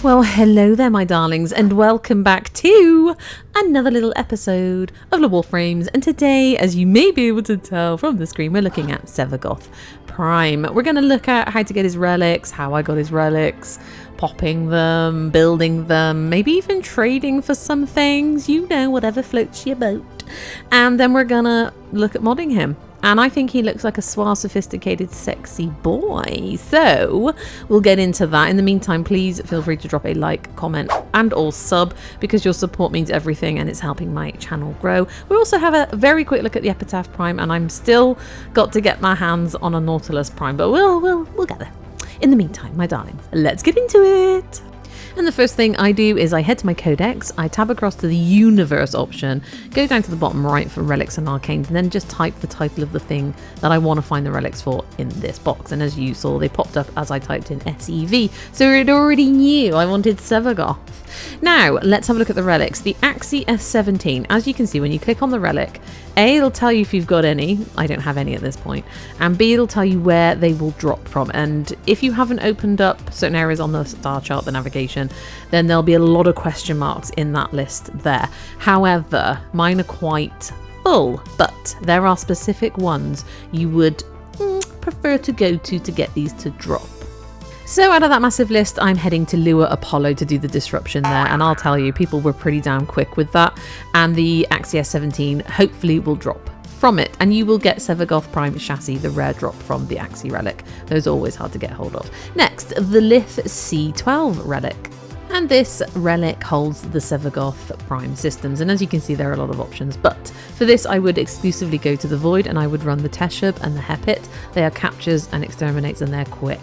Well, hello there, my darlings, and welcome back to another little episode of Lua Warframes. And today, as you may be able to tell from the screen, we're looking at Sevagoth Prime. We're going to look at how to get his relics, how I got his relics, popping them, building them, maybe even trading for some things, you know, whatever floats your boat. And then we're going to look at modding him. And I think he looks like a suave, sophisticated, sexy boy. So we'll get into that. In the meantime, please feel free to drop a like, comment, and or sub, because your support means everything and it's helping my channel grow. We also have a very quick look at the Epitaph Prime, and I'm still got to get my hands on a Nautilus Prime, but we'll get there. In the meantime, my darlings, let's get into it. And the first thing I do is I head to my Codex, I tab across to the Universe option, go down to the bottom right for Relics and Arcanes, and then just type the title of the thing that I want to find the relics for in this box. And as you saw, they popped up as I typed in SEV, so it already knew I wanted Sevagoth. Now, let's have a look at the relics. The Axii S17, as you can see, when you click on the relic, A, it'll tell you if you've got any. I don't have any at this point. And B, it'll tell you where they will drop from. And if you haven't opened up certain areas on the star chart, the navigation, then there'll be a lot of question marks in that list there. However, mine are quite full, but there are specific ones you would prefer to go to get these to drop. So out of that massive list, I'm heading to Lua Apollo to do the disruption there, and I'll tell you, people were pretty damn quick with that, and the Axii S17 hopefully will drop from it, and you will get Sevagoth Prime Chassis, the rare drop from the Axii relic. Those are always hard to get hold of. Next, the Lith C12 relic. And this relic holds the Sevagoth Prime systems, and as you can see, there are a lot of options, but for this I would exclusively go to the Void, and I would run the Teshub and the Hepit. They are captures and exterminates, and they're quick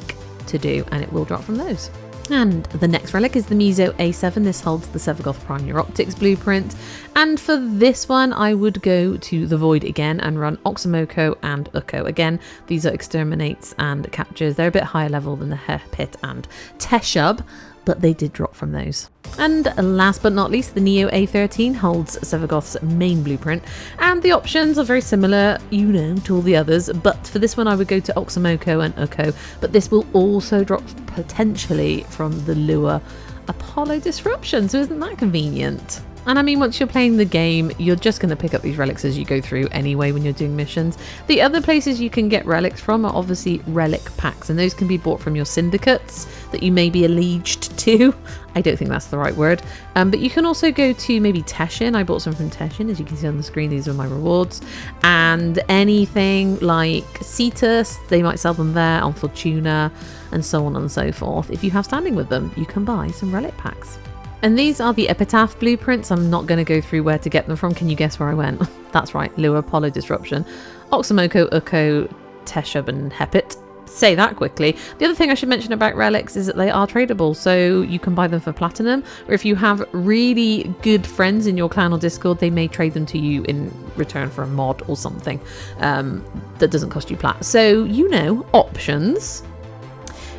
to do, and it will drop from those. And the next relic is the Mizo A7. This holds the Sevagoth Prime Neurops blueprint, and for this one I would go to the Void again and run Oxymoko and Ukko. Again, these are exterminates and captures. They're a bit higher level than the Hepit and Teshub, but they did drop from those. And last but not least, the Neo A13 holds Sevagoth's main blueprint, and the options are very similar, you know, to all the others, but for this one I would go to Oxymoko and Ukko, but this will also drop potentially from the Lua Apollo Disruption, so isn't that convenient? And I mean, once you're playing the game, you're just going to pick up these relics as you go through anyway when you're doing missions. The other places you can get relics from are obviously relic packs, and those can be bought from your syndicates that you may be alleged to. I don't think that's the right word. But you can also go to maybe Teshin. I bought some from Teshin, as you can see on the screen. These are my rewards. And anything like Cetus, they might sell them there, on Fortuna, and so on and so forth. If you have standing with them, you can buy some relic packs. And these are the Epitaph blueprints. I'm not going to go through where to get them from. Can you guess where I went? That's right, Lua Apollo Disruption, Oxymoko, Ukko, Teshub and Hepit. Say that quickly. The other thing I should mention about relics is that they are tradable, so you can buy them for platinum, or if you have really good friends in your clan or Discord, they may trade them to you in return for a mod or something that doesn't cost you plat. So, you know, options.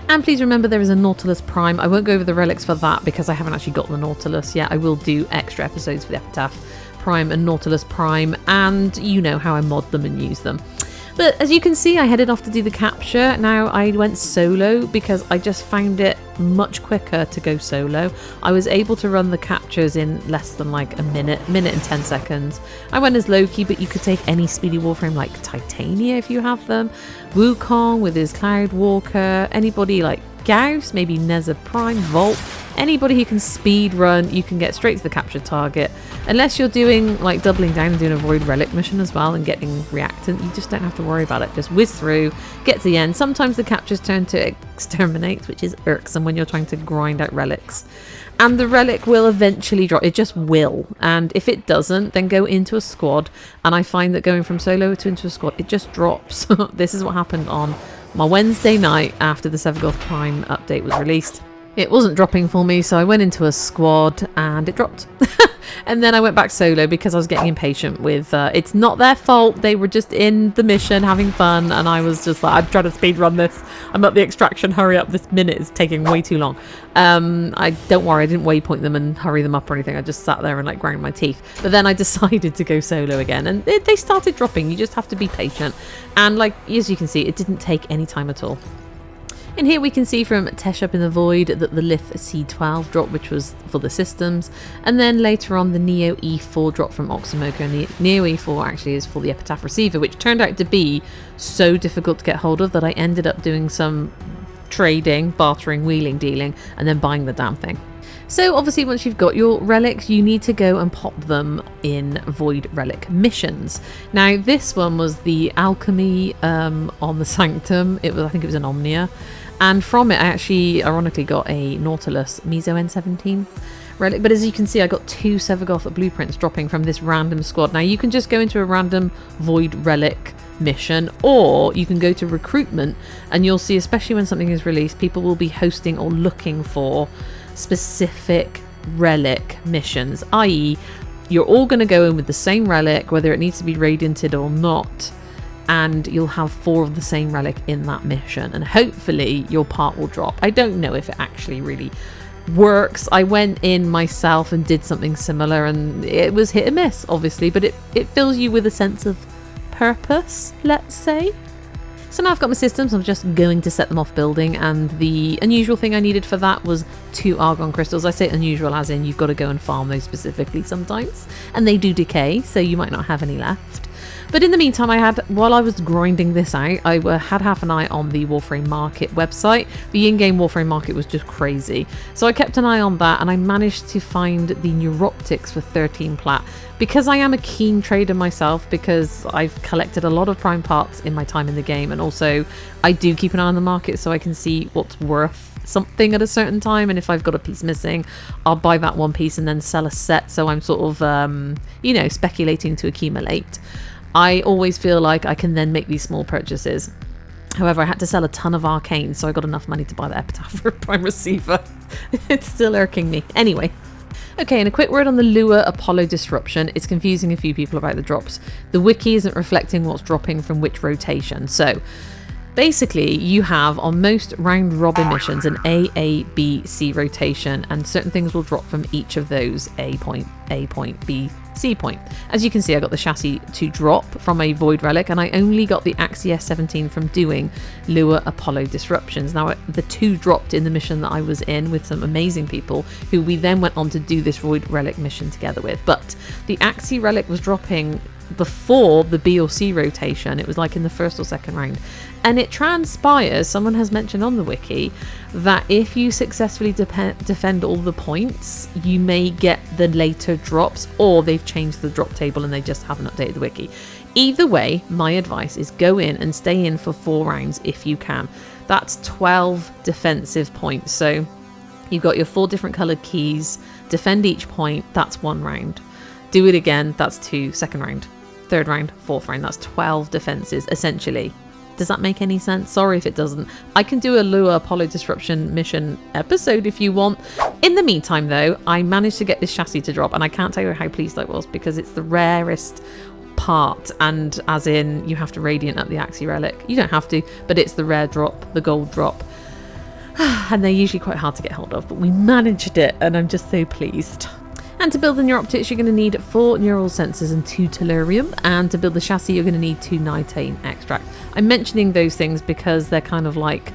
And please remember, there is a Nautilus Prime. I won't go over the relics for that because I haven't actually got the Nautilus yet. I will do extra episodes for the Epitaph Prime and Nautilus Prime, and you know how I mod them and use them. But as you can see, I headed off to do the capture. Now, I went solo because I just found it much quicker to go solo. I was able to run the captures in less than like a minute and 10 seconds. I went as Loki, but you could take any speedy Warframe like Titania if you have them, Wukong with his Cloud Walker, anybody like Gauss, maybe Neza Prime, Volt, anybody who can speed run, you can get straight to the captured target. Unless you're doing like doubling down and doing a Void Relic mission as well and getting reactant, you just don't have to worry about it. Just whiz through, get to the end. Sometimes the captures turn to exterminate, which is irksome when you're trying to grind out relics. And the relic will eventually drop. It just will. And if it doesn't, then go into a squad. And I find that going from solo to into a squad, it just drops. This is what happened on my Wednesday night after the Sevagoth Prime update was released. It wasn't dropping for me, so I went into a squad and it dropped. And then I went back solo because I was getting impatient with it's not their fault, they were just in the mission having fun, and I was just like, I'm trying to speed run this, I'm at the extraction, hurry up, this minute is taking way too long. Don't worry, I didn't waypoint them and hurry them up or anything, I just sat there and like ground my teeth. But then I decided to go solo again, and they started dropping. You just have to be patient, and like as you can see, it didn't take any time at all. And here we can see from Tesh Up in the Void that the Lith C12 drop, which was for the systems, and then later on the Neo E4 drop from Oxymoker, and the Neo E4 actually is for the Epitaph Receiver, which turned out to be so difficult to get hold of that I ended up doing some trading, bartering, wheeling, dealing, and then buying the damn thing. So obviously once you've got your relics, you need to go and pop them in Void Relic missions. Now this one was the Alchemy on the Sanctum. I think it was an Omnia. And from it I actually ironically got a Nautilus Meso N17 relic. But as you can see, I got 2 Sevagoth blueprints dropping from this random squad. Now you can just go into a random Void Relic mission, or you can go to recruitment, and you'll see, especially when something is released, people will be hosting or looking for specific relic missions, i.e. you're all going to go in with the same relic, whether it needs to be radianted or not, and you'll have 4 of the same relic in that mission, and hopefully your part will drop. I don't know if it actually really works. I went in myself and did something similar, and it was hit and miss, obviously, but it fills you with a sense of purpose, let's say. So now I've got my systems, I'm just going to set them off building, and the unusual thing I needed for that was 2 argon crystals. I say unusual as in you've got to go and farm those specifically sometimes, and they do decay, so you might not have any left. But in the meantime, while I was grinding this out, I had half an eye on the Warframe Market website. The in-game Warframe Market was just crazy. So I kept an eye on that, and I managed to find the Neuroptics for 13 plat. Because I am a keen trader myself, because I've collected a lot of prime parts in my time in the game, and also I do keep an eye on the market so I can see what's worth something at a certain time, and if I've got a piece missing, I'll buy that one piece and then sell a set, so I'm sort of, you know, speculating to accumulate. I always feel like I can then make these small purchases. However, I had to sell a ton of arcane, so I got enough money to buy the Epitaph Prime Receiver. It's still irking me. Anyway. Okay, and a quick word on the Lua Apollo Disruption. It's confusing a few people about the drops. The wiki isn't reflecting what's dropping from which rotation. So basically, you have on most round robin missions an A, B, C rotation, and certain things will drop from each of those A point, B, C point. As you can see, I got the chassis to drop from a Void Relic, and I only got the Axie S17 from doing Lua Apollo Disruptions. Now, the 2 dropped in the mission that I was in with some amazing people who we then went on to do this Void Relic mission together with. But the Axie Relic was dropping before the B or C rotation. It was like in the first or second round, and it transpires, someone has mentioned on the wiki, that if you successfully defend all the points, you may get the later drops, or they've changed the drop table and they just haven't updated the wiki. Either way, my advice is go in and stay in for 4 rounds if you can. That's 12 defensive points, so you've got your 4 different coloured keys, defend each point, that's 1 round. Do it again, that's 2, second round. 3rd round, 4th round, that's 12 defenses essentially. Does that make any sense? Sorry if it doesn't. I can do a Lua Apollo Disruption mission episode if you want. In the meantime though, I managed to get this chassis to drop, and I can't tell you how pleased I was, because it's the rarest part, and as in you have to radiant up the Axie Relic. You don't have to, but it's the rare drop, the gold drop. And they're usually quite hard to get hold of, but we managed it, and I'm just so pleased. And to build the Neuroptics, you're going to need 4 neural sensors and 2 tellurium. And to build the chassis, you're going to need 2 nitane extract. I'm mentioning those things because they're kind of like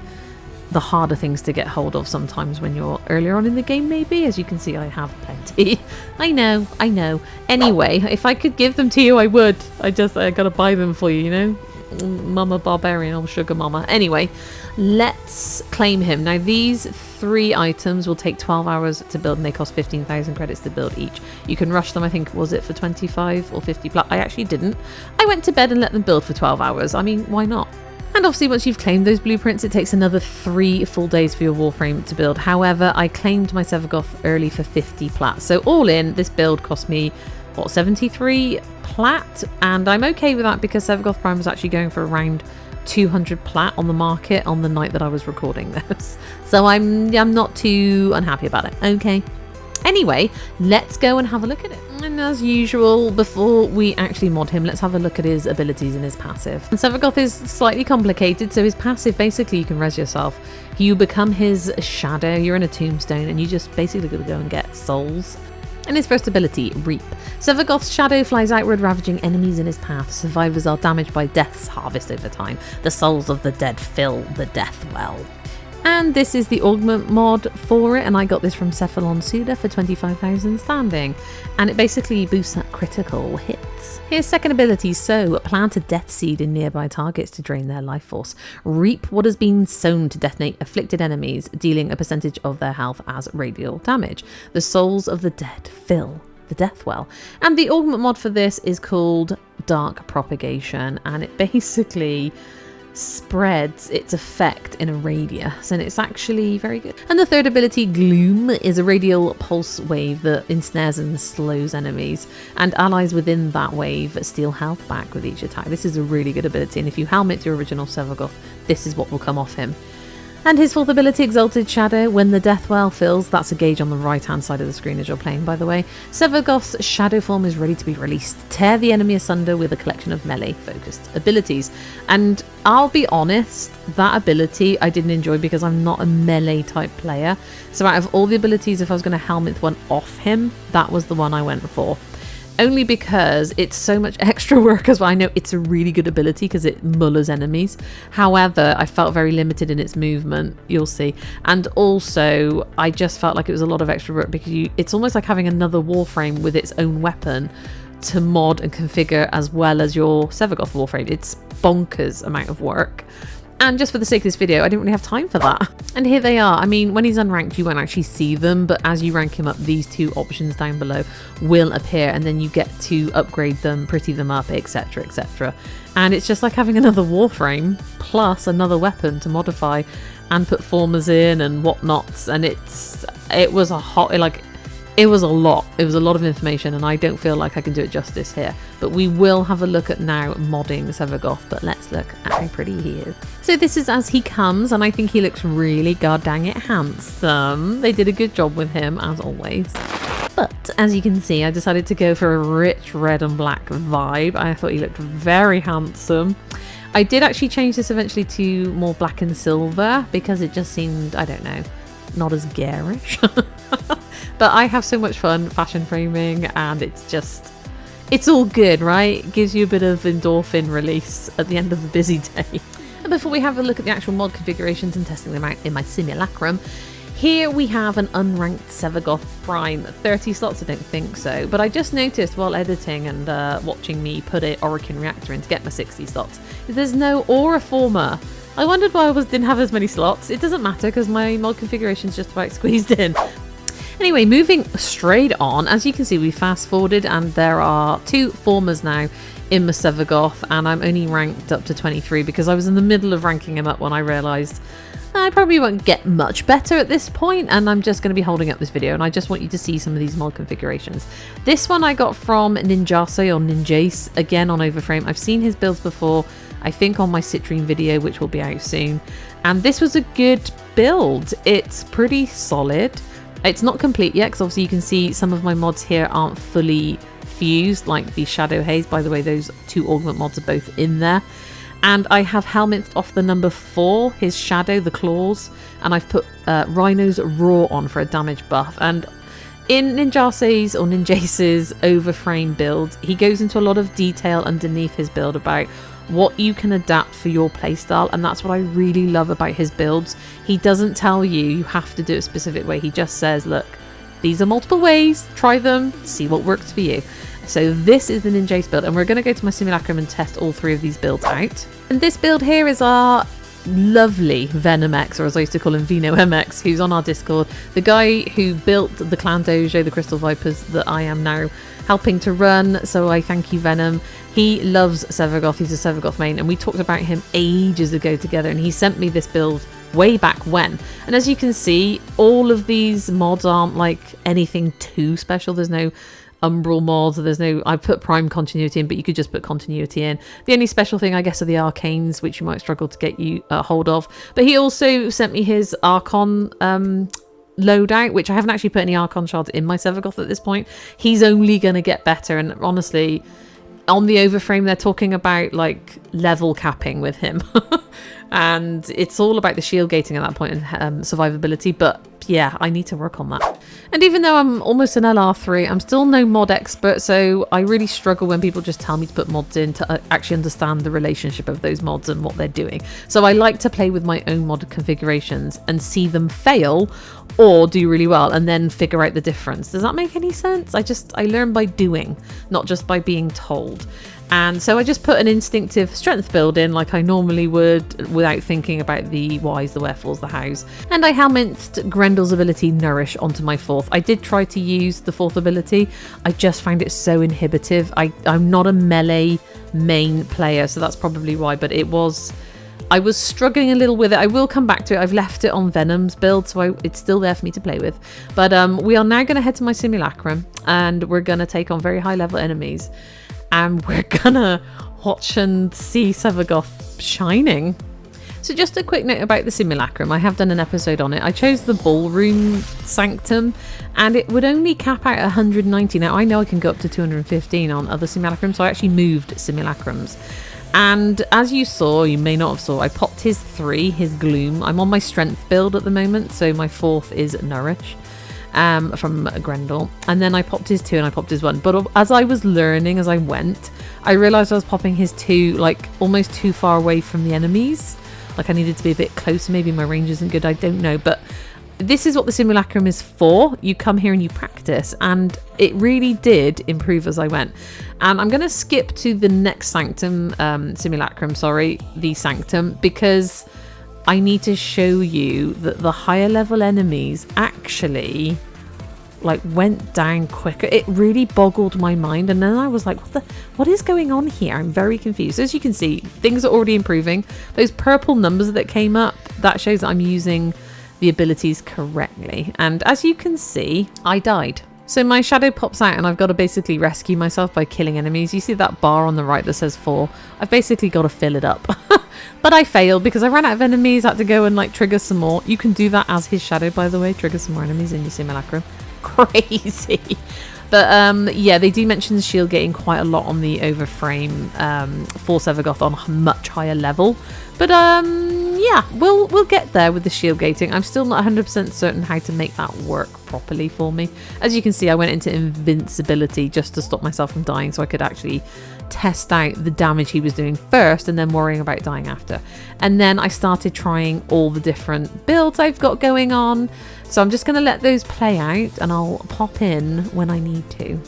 the harder things to get hold of sometimes when you're earlier on in the game, maybe. As you can see, I have plenty. I know. Anyway, if I could give them to you, I would. I gotta buy them for you, you know? Mama Barbarian or Sugar Mama. Anyway, let's claim him. Now, these 3 items will take 12 hours to build, and they cost 15,000 credits to build each. You can rush them, I think, was it for 25 or 50 plus? I actually didn't. I went to bed and let them build for 12 hours. I mean, why not? And obviously, once you've claimed those blueprints, it takes another 3 full days for your Warframe to build. However, I claimed my Sevagoth early for 50 plat. So all in, this build cost me, what, 73 plat? And I'm okay with that because Sevagoth Prime was actually going for around 200 plat on the market on the night that I was recording this. So I'm not too unhappy about it. Okay. Anyway, let's go and have a look at it. And as usual, before we actually mod him, let's have a look at his abilities and his passive. And Sevagoth is slightly complicated, so his passive, basically you can res yourself. You become his shadow, you're in a tombstone, and you just basically gotta go and get souls. And his first ability, Reap. Sevagoth's shadow flies outward, ravaging enemies in his path. Survivors are damaged by Death's harvest over time. The souls of the dead fill the death well. And this is the Augment mod for it, and I got this from Cephalon Suda for 25,000 standing, and it basically boosts up critical hits. Here's second ability: sow. Plant a death seed in nearby targets to drain their life force. Reap what has been sown to detonate afflicted enemies, dealing a percentage of their health as radial damage. The souls of the dead fill the death well. And the Augment mod for this is called Dark Propagation, and it basically spreads its effect in a radius, and it's actually very good. And the third ability, Gloom, is a radial pulse wave that ensnares and slows enemies, and allies within that wave steal health back with each attack. This is a really good ability, and if you helmet your original Sevagoth, this is what will come off him. And his fourth ability, Exalted Shadow. When the death well fills, that's a gauge on the right hand side of the screen as you're playing, by the way, Sevagoth's shadow form is ready to be released. Tear the enemy asunder with a collection of melee focused abilities. And I'll be honest, that ability I didn't enjoy because I'm not a melee type player. So out of all the abilities, if I was going to helmet one off him, that was the one I went for. Only because it's so much extra work as well. I know it's a really good ability because it mullers enemies. However, I felt very limited in its movement, you'll see. And also, I just felt like it was a lot of extra work because it's almost like having another Warframe with its own weapon to mod and configure as well as your Sevagoth Warframe. It's bonkers amount of work. And just for the sake of this video, I didn't really have time for that. And here they are. I mean, when he's unranked, you won't actually see them, but as you rank him up, these two options down below will appear, and then you get to upgrade them, pretty them up, etc, etc. And it's just like having another Warframe plus another weapon to modify and put formers in and whatnots. And it was a lot. It was a lot of information, and I don't feel like I can do it justice here. But we will have a look at now modding Sevagoth, but let's look at how pretty he is. So this is as he comes, and I think he looks really god dang it handsome. They did a good job with him, as always. But as you can see, I decided to go for a rich red and black vibe. I thought he looked very handsome. I did actually change this eventually to more black and silver because it just seemed, I don't know, not as garish. But I have so much fun fashion framing, and it's all good, right? It gives you a bit of endorphin release at the end of a busy day. And before we have a look at the actual mod configurations and testing them out in my Simulacrum, here we have an unranked Sevagoth Prime. 30 slots, I don't think so, but I just noticed while editing and watching me put an Orokin reactor in to get my 60 slots, there's no aura former. I wondered why I didn't have as many slots. It doesn't matter because my mod configuration is just about squeezed in. Anyway, moving straight on, as you can see, we fast forwarded and there are 2 formers now in my Sevagoth, and I'm only ranked up to 23 because I was in the middle of ranking him up when I realised I probably won't get much better at this point, and I'm just going to be holding up this video, and I just want you to see some of these mod configurations. This one I got from Ninjase or Ninjase, again on Overframe. I've seen his builds before, I think on my Citrine video, which will be out soon, and this was a good build. It's pretty solid. It's not complete yet because obviously you can see some of my mods here aren't fully fused, like the Shadow Haze. By the way, those 2 Augment mods are both in there. And I have helmeted off the number 4, his Shadow, the claws, and I've put Rhino's Roar on for a damage buff. And in Ninjase's or Ninjase's Overframe build, he goes into a lot of detail underneath his build about what you can adapt for your playstyle, and that's what I really love about his builds. He doesn't tell you have to do it a specific way. He just says, look, these are multiple ways, try them, see what works for you. So this is the Ninja's build, and we're going to go to my Simulacrum and test all 3 of these builds out. And this build here is our lovely Venom X, or as I used to call him, Vino MX, who's on our Discord, the guy who built the Clan Dojo, the Crystal Vipers that I am now helping to run, so I thank you, Venom. He loves Sevagoth, he's a Sevagoth main, and we talked about him ages ago together, and he sent me this build way back when. And as you can see, all of these mods aren't like anything too special. There's no Umbral mods, there's no, I put Prime continuity in, but you could just put continuity in. The only special thing I guess are the Arcanes, which you might struggle to get you a hold of. But he also sent me his Archon loadout, which I haven't actually put any Archon shards in my Sevagoth at this point. He's only going to get better, and honestly, on the Overframe they're talking about like level capping with him. And it's all about the shield gating at that point and survivability, but yeah, I need to work on that. And even though I'm almost an LR3, I'm still no mod expert, so I really struggle when people just tell me to put mods in to actually understand the relationship of those mods and what they're doing. So I like to play with my own mod configurations and see them fail or do really well and then figure out the difference. Does that make any sense? I learn by doing, not just by being told. And so I just put an instinctive strength build in like I normally would without thinking about the whys, the wherefores, the hows. And I helmeted Grendel's ability Nourish onto my 4th. I did try to use the 4th ability. I just find it so inhibitive. I'm not a melee main player, so that's probably why, but I was struggling a little with it. I will come back to it. I've left it on Venom's build, so it's still there for me to play with. But we are now going to head to my Simulacrum, and we're going to take on very high level enemies. And we're gonna watch and see Sevagoth shining. So just a quick note about the Simulacrum. I have done an episode on it. I chose the Ballroom Sanctum and it would only cap out 190. Now I know I can go up to 215 on other Simulacrums, so I actually moved Simulacrums. And as you saw, you may not have saw, I popped his 3, his Gloom. I'm on my Strength build at the moment, so my 4th is Nourish. From Grendel, and then I popped his 2 and I popped his 1, but as I was learning as I went, I realized I was popping his 2 like almost too far away from the enemies. Like I needed to be a bit closer. Maybe my range isn't good, I don't know, but this is what the Simulacrum is for. You come here and you practice, and it really did improve as I went. And I'm going to skip to the next Sanctum, Simulacrum, the Sanctum, because I need to show you that the higher level enemies actually like went down quicker. It really boggled my mind, and then I was like, what is going on here? I'm very confused. As you can see, things are already improving. Those purple numbers that came up, that shows that I'm using the abilities correctly. And as you can see, I died. So my shadow pops out and I've got to basically rescue myself by killing enemies. You see that bar on the right that says 4? I've basically got to fill it up. But I failed because I ran out of enemies, had to go and like trigger some more. You can do that as his shadow, by the way, trigger some more enemies in your Simulacrum. Crazy. But yeah, they do mention the shield gating quite a lot on the Overframe for Sevagoth on a much higher level. But yeah, we'll get there with the shield gating. I'm still not 100% certain how to make that work properly for me. As you can see, I went into invincibility just to stop myself from dying, so I could actually test out the damage he was doing first and then worrying about dying after. And then I started trying all the different builds I've got going on. So I'm just going to let those play out and I'll pop in when I need to.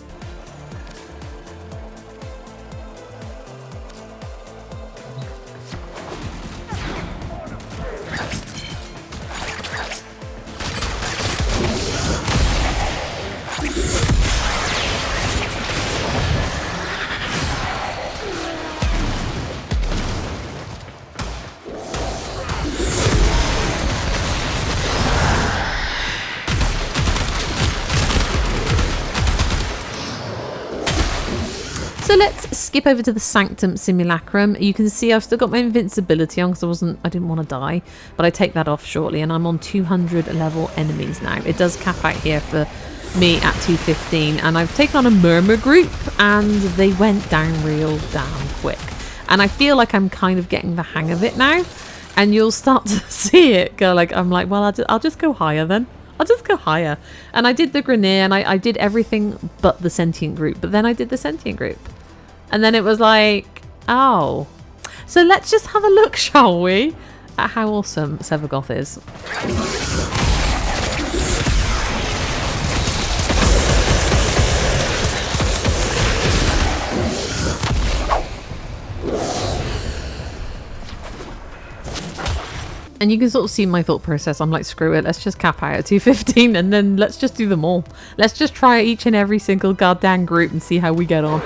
So let's skip over to the Sanctum Simulacrum. You can see I've still got my invincibility on because I didn't want to die, but I take that off shortly, and I'm on 200 level enemies now. It does cap out here for me at 215, and I've taken on a murmur group and they went down real damn quick. And I feel like I'm kind of getting the hang of it now, and you'll start to see it go like, I'm like, well, I'll just go higher then. I'll just go higher. And I did the Grenadier and I did everything but the sentient group, but then I did the sentient group. And then it was like, oh. So let's just have a look, shall we, at how awesome Sevagoth is. And you can sort of see my thought process. I'm like, screw it, let's just cap out at 215 and then let's just do them all. Let's just try each and every single goddamn group and see how we get on.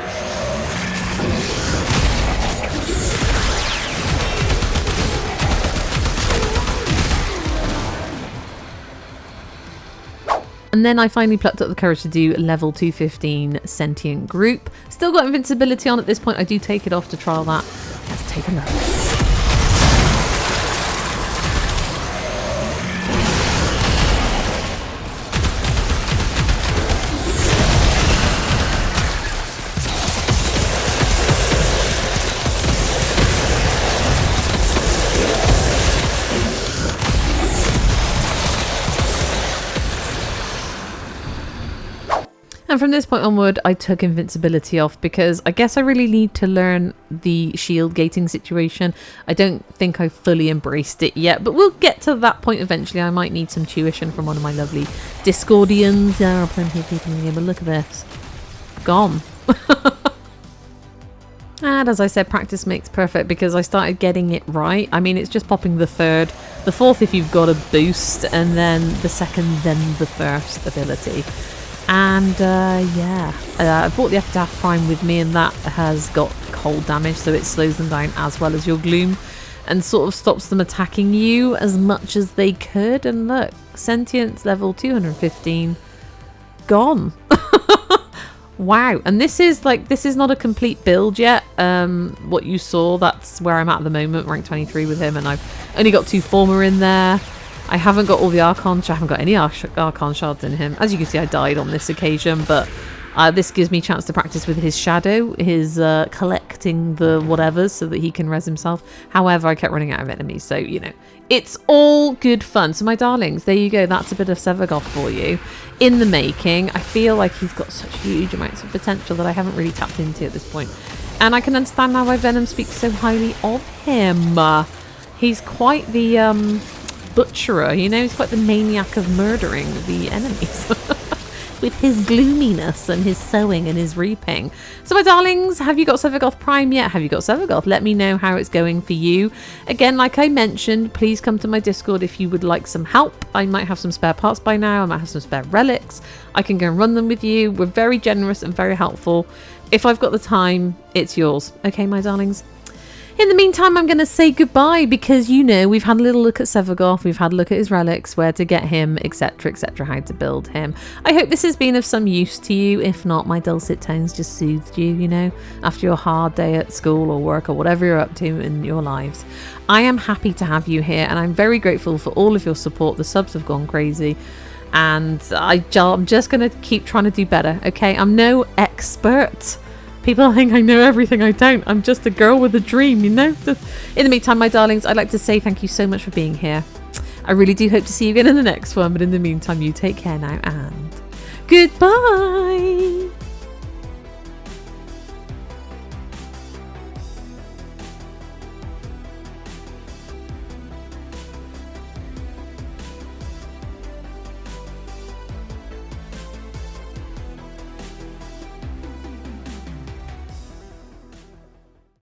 And then I finally plucked up the courage to do level 215 sentient group. Still got invincibility on at this point. I do take it off to trial that. Let's take a look. And from this point onward, I took invincibility off because I guess I really need to learn the shield gating situation. I don't think I fully embraced it yet, but we'll get to that point eventually. I might need some tuition from one of my lovely Discordians. There are plenty of people in here, but look at this. Gone. And as I said, practice makes perfect because I started getting it right. I mean, it's just popping the third, the fourth if you've got a boost, and then the second, then the first ability. And yeah, I brought the Epitaph Prime with me, and that has got cold damage, so it slows them down as well as your gloom and sort of stops them attacking you as much as they could. And look, sentience level 215 gone. Wow. And this is not a complete build yet. What you saw, that's where I'm at the moment, rank 23 with him, and I've only got 2 former in there. I haven't got all the Archon. I haven't got any Archon shards in him. As you can see, I died on this occasion, but this gives me a chance to practice with his shadow, his collecting the whatevers so that he can res himself. However, I kept running out of enemies, so, you know, it's all good fun. So my darlings, there you go. That's a bit of Sevagoth for you in the making. I feel like he's got such huge amounts of potential that I haven't really tapped into at this point. And I can understand now why Venom speaks so highly of him. He's quite the butcherer, you know, he's quite the maniac of murdering the enemies with his gloominess and his sowing and his reaping. So my darlings, have you got Sevagoth Prime yet? Have you got Sevagoth? Let me know how it's going for you. Again, like I mentioned, please come to my Discord if you would like some help. I might have some spare parts by now. I might have some spare relics. I can go and run them with you. We're very generous and very helpful. If I've got the time, it's yours. Okay, my darlings? In the meantime, I'm going to say goodbye because, you know, we've had a little look at Sevagoth, we've had a look at his relics, where to get him, etc, etc, how to build him. I hope this has been of some use to you. If not, my dulcet tones just soothed you, you know, after your hard day at school or work or whatever you're up to in your lives. I am happy to have you here, and I'm very grateful for all of your support. The subs have gone crazy, and I'm just going to keep trying to do better, okay? I'm no expert. People think I know everything. I don't. I'm just a girl with a dream, you know? In the meantime, my darlings, I'd like to say thank you so much for being here. I really do hope to see you again in the next one. But in the meantime, you take care now and goodbye.